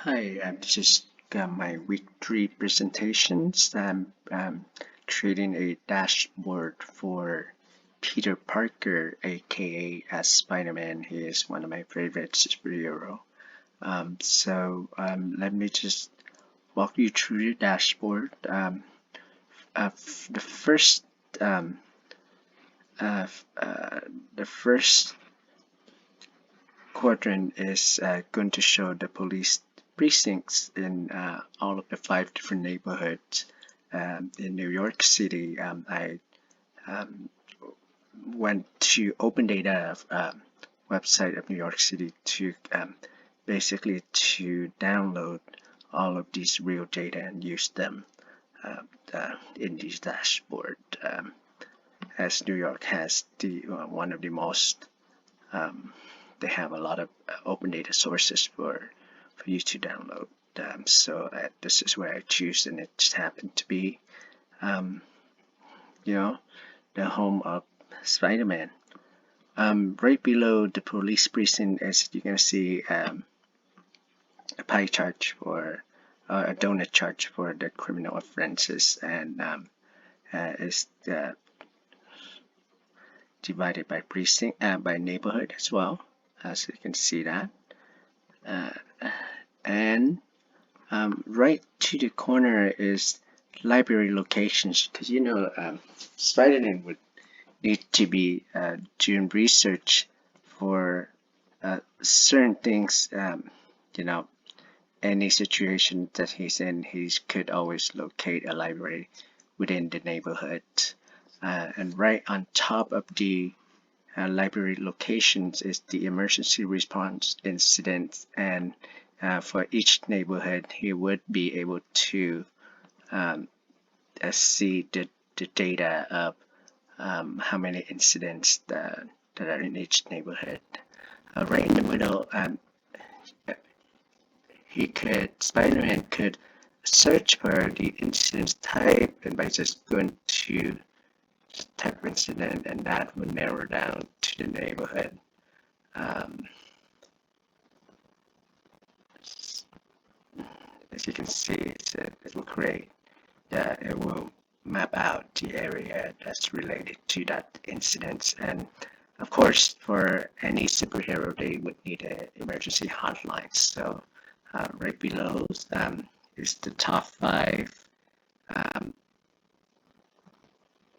Hi, this is my week 3 presentations. I'm creating a dashboard for Peter Parker, aka as Spider-Man. He is one of my favorite superhero. Let me just walk you through the dashboard. The first um, uh, the first quadrant is going to show the police precincts in all of the 5 different neighborhoods in New York City. I went to Open Data website of New York City to basically to download all of these real data and use them in this dashboard. As New York has the one of the most they have a lot of open data sources for you to download. This is where I choose, and it just happened to be, um, you know, the home of Spider-Man. Right below the police precinct, as you can see, a pie chart for a donut chart for the criminal offenses, and is divided by precinct, by neighborhood as well, as you can see that. And right to the corner is library locations, because Spider-Man would need to be doing research for certain things. Any situation that he's in, he could always locate a library within the neighborhood. And right on top of the library locations is the emergency response incidents, and for each neighborhood he would be able to see the data of how many incidents that are in each neighborhood. Right in the middle, Spider-Man could search for the incident type, and by just going to type of incident, and that would narrow down to the neighborhood. As you can see, it will create, it will map out the area that's related to that incident. And of course, for any superhero, they would need an emergency hotline. So right below is the top 5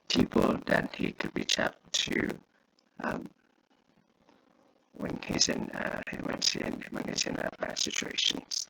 people that he could reach out to when he's in bad situations.